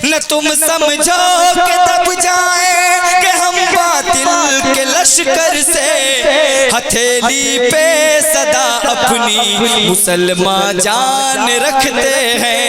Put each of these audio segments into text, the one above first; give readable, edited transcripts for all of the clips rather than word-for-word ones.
न तुम समझो कि दब जाए कि हम बातिल के लश्कर से। हथेली पे सदा अपनी मुसलमान जान रखते हैं,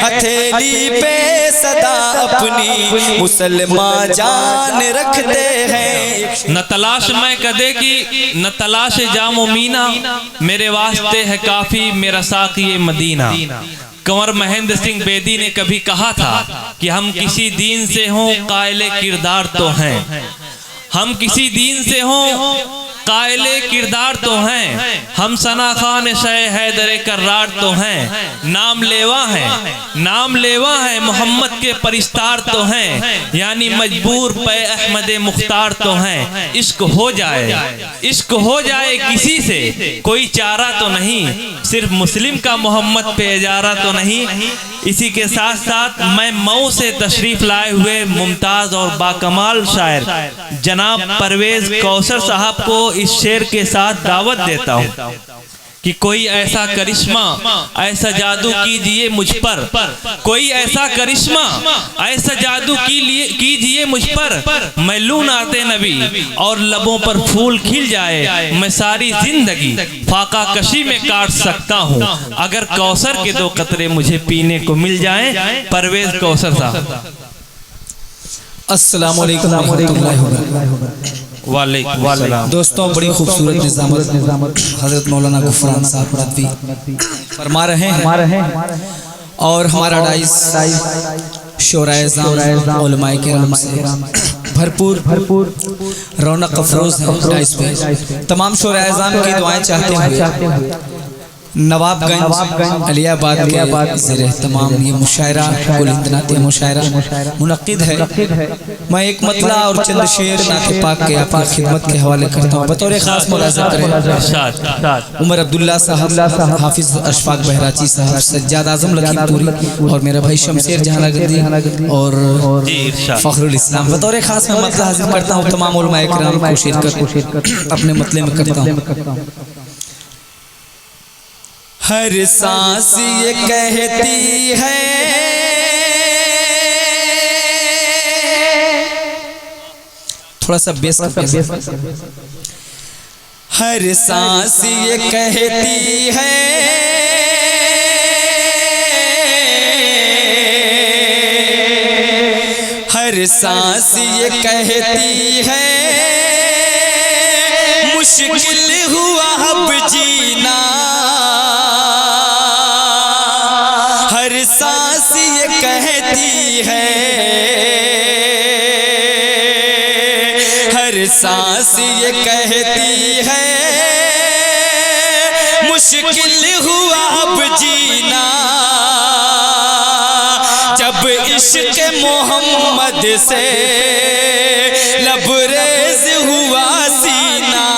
हथेली पे सदा अपनी मुसलमान जान रखते हैं। न तलाश मैं कदे की न तलाश जामो मीना, मेरे वास्ते है काफी मेरा साक़ी मदीना। कंवर महेंद्र सिंह बेदी ने कभी कहा था कि हम किसी दीन से हों कायले किरदार तो हैं, हम किसी दीन से हों कायले किरदार तो हैं, हम सना खान शह हैदर कर्रार तो हैं। नाम लेवा है मोहम्मद के परिस्तार तो हैं, यानी मजबूर पे अहमद मुख्तार तो हैं। इश्क हो जाए किसी से कोई चारा तो नहीं, सिर्फ मुस्लिम का मोहम्मद पे इजारा तो नहीं। इसी के साथ साथ मैं मऊ से तशरीफ लाए हुए मुमताज और बाकमाल शायर जनाब परवेज कौसर साहब को इस शेर के साथ दावत देता हूँ कि कोई ऐसा करिश्मा ऐसा जादू कीजिए मुझ पर, कोई ऐसा करिश्मा ऐसा जादू कीजिए मुझ पर, मैं लूं नाते नबी और लबों पर फूल खिल जाए, मैं सारी जिंदगी फाका कशी में काट सकता हूँ, अगर कौसर के 2 कतरे मुझे पीने को मिल जाएं। परवेज कौसर साहब। अस्सलाम वालेकुम रहमतुल्लाहि व बरकातहू। वालेकुम। दोस्तों, बड़ी खूबसूरत निज़ामत हज़रत मौलाना गुफ़रान साहब रज़वी फरमा रहे हैं और हमारा डाइस शोराए-ए-ज़ाम उलमाए किराम से भरपूर रौनक अफरोज़ है। डाइस पे तमाम शोराए-ए-ज़ाम की दुआएं चाहते हुए नवाबगंज अलियाबाद के ज़ेरे तमाम ये मुशायरा गुलिंदनाती मुशायरा मुनक़िद है। मैं एक मतला और चंद शेर नाते पाक के आपकी खिदमत के हवाले करता हूँ। बतौर ख़ास मुलाज़ा करें उमर अब्दुल्ला साहब, हाफिज़ अशफाक बहराची साहब, सज्जाद आज़म लखीमपुरी और मेरा भाई शमशेर जहांगीर और फ़खरुल इस्लाम। बतौर ख़ास मैं मतला हाजिर करता हूँ तमाम उलमाए किराम को शिरकत अपने मतले में करता हूँ। हर सांस ये कहती है थोड़ा सा बेस हर सांस ये कहती है हर सांस ये कहती है मुश्किल हुआ अब जीना। हर सांस ये कहती है हर सांस ये कहती है मुश्किल हुआ अब जीना। जब इश्क़ मोहम्मद से लबरेज हुआ सीना।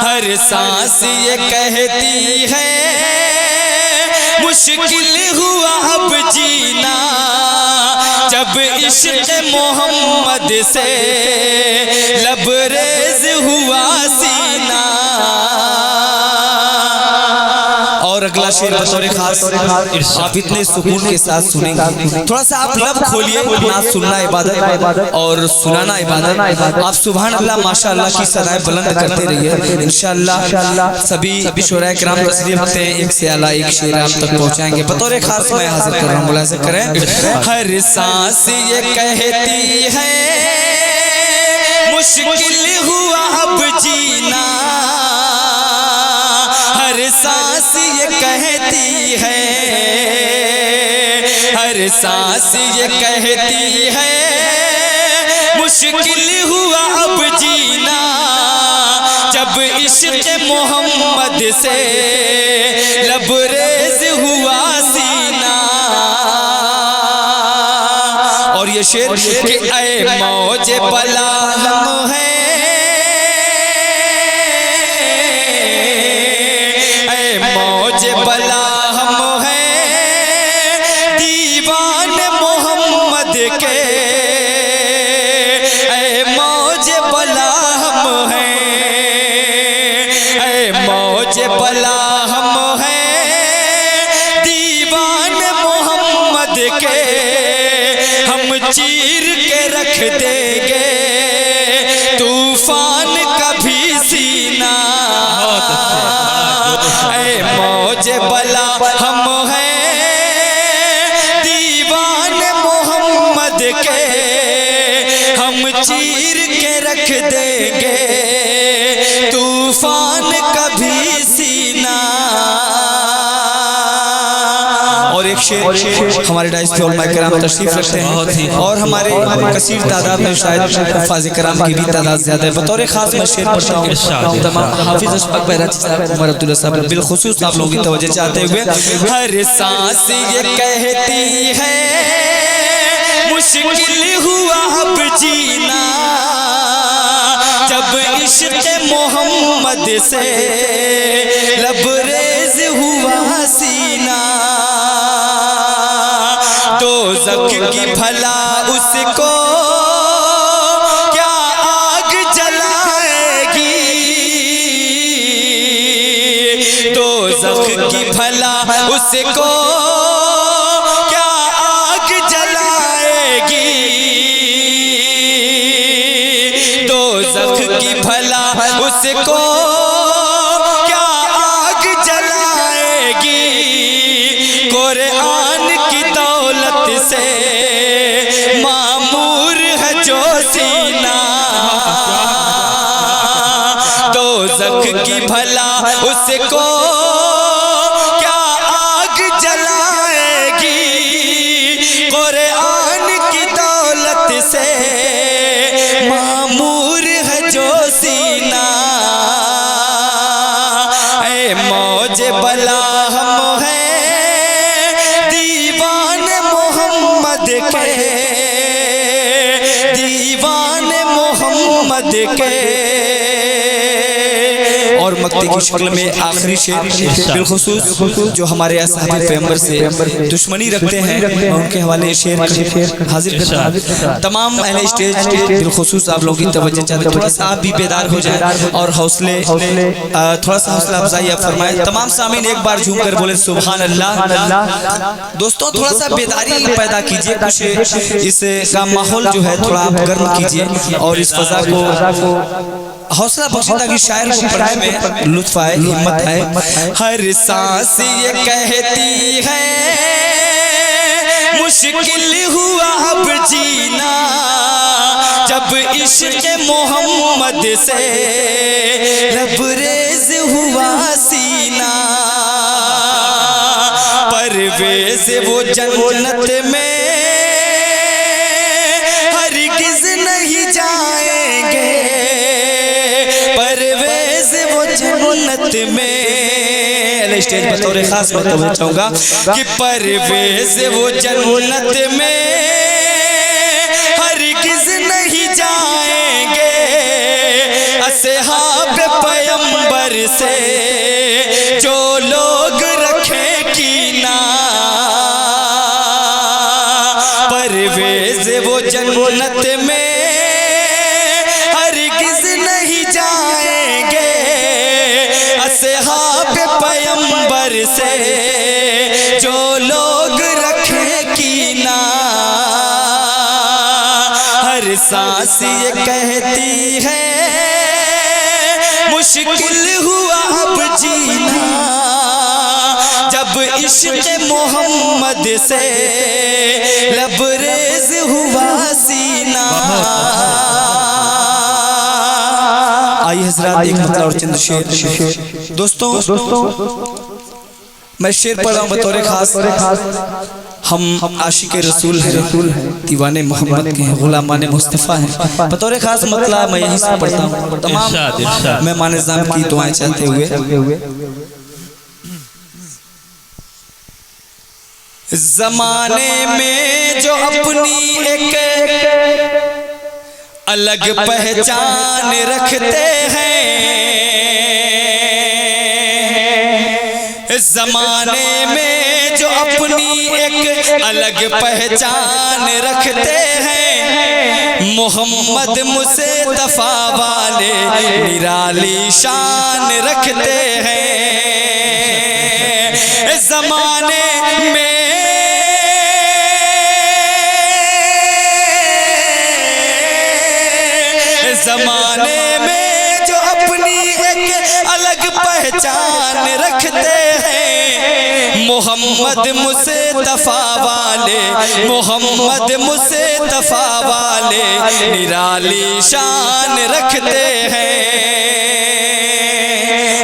हर सांस ये कहती है मुश्किल हुआ अब जीना। जब इश्क़ मोहम्मद से लबरेज हुआ सीना। और अगला शेर बतौर खास आप इतने सुकून के साथ सुनेंगे। थोड़ा सा आप लब खोलिए, ना सुनना इबादत और सुनाना इबादत। आप सुभान अल्लाह माशाअल्लाह की सदाएं बुलंद करते रहिए। इंशाअल्लाह सभी शोराए किराम तस्लीम रखते हैं, एक से आला एक शेर आप तक पहुंचाएंगे। बतौर खास मैं हाजिर कर रहा हूँ, मुलाज़ा करें। हर सांस ये कहती है मुश्किल हुआ अब जीना। हर सांस ये कहती है हर सांस ये कहती है मुश्किल हुआ अब जीना। जब इश्क़ मोहम्मद से लबरेज हुआ सीना। और ये शेर कि ऐ मौज बला हम है बला हम हैं दीवान मोहम्मद के। ऐ मौज बला हम हैं ऐ मौज बला हम हैं दीवान के हम चीर के रख देंगे, तूफान कभी सीना। ऐ मौजे बला हम हैं दीवान मोहम्मद के, हम चीर के रख देंगे, तूफान कभी सीना। और एक शेर हमारे डाइस पे उलमा किराम तशरीफ रखते हैं, और हमारे कसीर तादाद में शायद हफ़ाज़ किराम की भी तादाद ज़्यादा है। बतौर ख़ास मैं शेर पढ़ता हूँ। तमाम हाफिज़ अशफाक़ बैराची साहब, उमर अब्दुल्ला साहब बिलख़ुसूस आप लोगों की तवज्जो चाहते हुए, हर सांस ये कहती है मुश्किल हुआ अब जीना, जब इश्क़ मोहम्मद से लबरेज हुआ सीना। दोज़ख की भला उसको क्या आग जलाएगी, दोज़ख की भला उसको क्या आग जलाएगी, दोज़ख की भला उसको क्या आग जलाएगी। कुरान की दौलत से मामूर है जो सीना, दोज़ख की भला उसको क्या आग जलाएगी। कुरान की दौलत से मामूर है जो सीना। ऐ मौजे बला हम हैं दीवान मोहम्मद के, दीवान मोहम्मद के। और मक्ती की शक्ल में आखिरी शेर बिलखुसूस जो हमारे असहाबे पैगंबर से दुश्मनी रखते हैं, मैं उनके हवाले शेर हाजिर करता हूं। तमाम अहले स्टेज बिलखुसूस आप लोगों की तवज्जो चाहते हैं, थोड़ा सा आप भी बेदार हो जाए और हौसले थोड़ा सा हौसला अफजाई आप फरमाएं। तमाम सामीन एक बार झूम कर बोले सुभान अल्लाह। दोस्तों थोड़ा सा बेदारी पैदा कीजिए, कुछ इसका माहौल जो है थोड़ा आप गर्म कीजिए और इस फजा को हौसला बख्शे ताकि शायर को पढ़ने में लुत्फ आए, हिम्मत आए। हर सांस ये कहती है मुश्किल हुआ अब जीना, जब इश्क़ मोहम्मद से लबरेज हुआ सीना। परवेज़ वो जन्नत में हरगिज़ नहीं जाएंगे, परवेज़ वो जन्नत में। स्टेज पर तौर खास मैं तो चाहूँगा कि परवेज़ वो जन्नत में हरगिज़ नहीं जाएंगे, असहाब पैगंबर से जो लोग रखें कीना। परवेज़ वो जन्नत में हरगिज़ नहीं जाएंगे, असहाब पैगंबर से जो लोग रखें कीना। हर सांस ये कहती है मुश्किल हुआ अब जीना, जब इश्क़ मोहम्मद से लबरेज हुआ सीना। आइए हज़रात एक मतलब और चंद शेर। दोस्तों मैं शेर पढ़ रहा हूँ बतौर खास। हम आशिक रसूल हैं, दीवाने मोहम्मद के हैं, गुलामाने मुस्तफ़ा हैं। बतौर खास मतलब मैं यहीं से पढ़ता हूँ। तमाम मैं माने ज़ाम की दुआएं चाहते हुए ज़माने में जो अपनी एक अलग पहचान रखते हैं, ज़माने में जो अपनी एक अलग पहचान रखते हैं, मोहम्मद मुस्तफ़ा वाले निराली शान रखते हैं। ज़माने में पहचान रखते हैं। मोहम्मद मुस्तफा वाले, मोहम्मद मुस्तफा वाले निराली शान रखते हैं।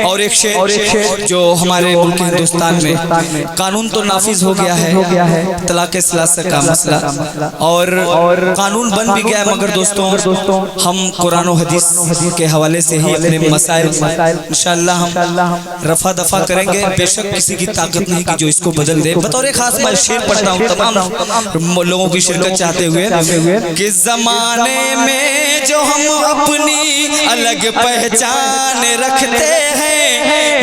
और एक शेर जो हमारे मुल्क हिंदुस्तान में कानून तो नाफिज हो गया है, तलाक सलासा का मसला, और कानून बन भी गया है, मगर दोस्तों हम कुरान और हदीस के हवाले से ही अपने मसाइल इंशाअल्लाह हम रफा दफा करेंगे। बेशक किसी की ताकत नहीं कि जो इसको बदल दे। बतौर खास मैं शेर पढ़ता हूँ तमाम लोगों की शिरकत चाहते हुए कि जमाने में जो हम अपनी अलग पहचान रखते हैं,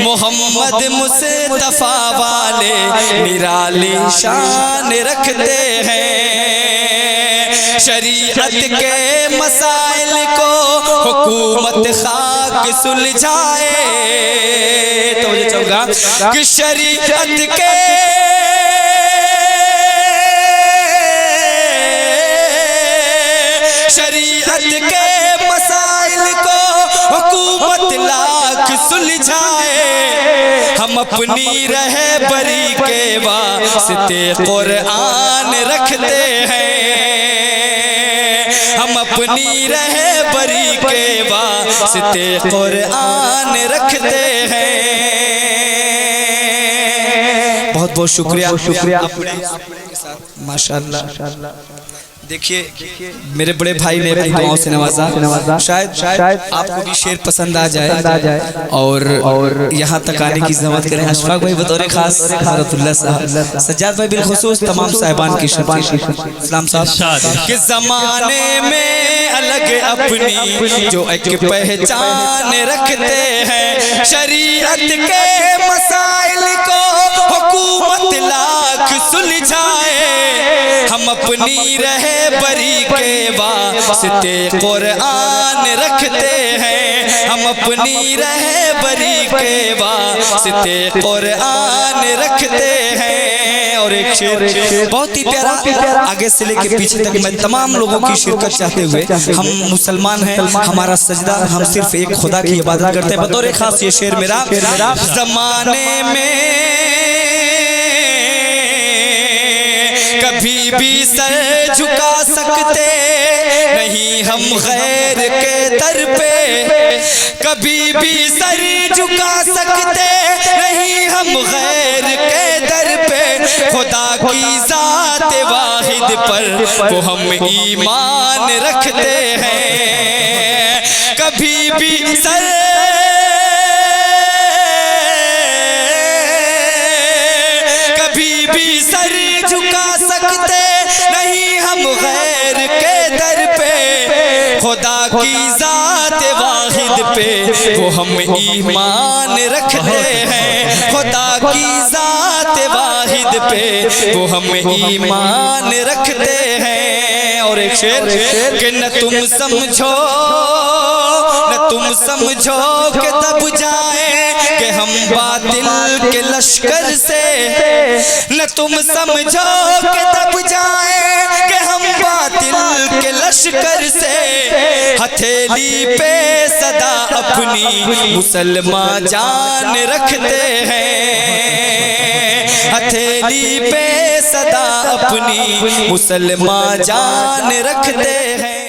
मोहम्मद मुस्तफा वाले निराली शान रखते हैं। शरीयत के मसाइल को हुकूमत खाक सुलझाए, तो मुझे चाहूंगा कि शरीयत के मसाइल को हुकूमत लाख सुलझाए। हम अपनी रहबरी के वास्ते कुरान रखते हैं, हम अपनी रहबरी के वास्ते कुरान रखते हैं। बहुत बहुत शुक्रिया माशाअल्लाह। देखिए मेरे बड़े भाई ने अपनी दुआओं से नवाजा, शायद आपको भी शेर पसंद आ जाए और यहाँ तक आने की जहमत करें। अशफाक भाई बतौर खास, हज़रतुल्लाह साहब, सज्जाद भाई बिलखुसूस, तमाम साहिबान की इस्लाम साहब के ज़माने में अलग अपनी जो एक पहचान रखते हैं। शरीयत के मसाइल को हुकूमत लाख सुलझाए, हम अपनी रहबरी के वास्ते कुरान रखते हैं, हम अपनी रहबरी के वास्ते कुरान रखते हैं। और एक शेर बहुत ही प्यारा, आगे से लेके पीछे तक मैं तमाम लोगों की शिरकत चाहते हुए, हम मुसलमान हैं, हमारा सजदा हम सिर्फ एक खुदा की इबादत करते हैं। बतौर खास ये शेर मेरा, जमाने में कभी भी सर झुका सकते नहीं हम गैर के दर पे, कभी भी सर झुका सकते नहीं हम गैर के दर पे। खुदा की जात वाहिद पर वो हम ईमान रखते हैं, कभी भी सर झुका सकते नहीं हम गैर के दर पे। खुदा की जात वाहिद पे वो हम ईमान रखते हैं, खुदा की जात वाहिद पे वो हम ईमान रखते हैं। और एक शेर कि न तुम समझो कि दब जाए कि हम बातिल के लश्कर से, न तुम समझो कि दब जाए कि हम बातिल के लश्कर से। हथेली पे सदा अपनी मुसलमान जान रखते हैं, हथेली पे सदा अपनी मुसलमान जान रखते हैं।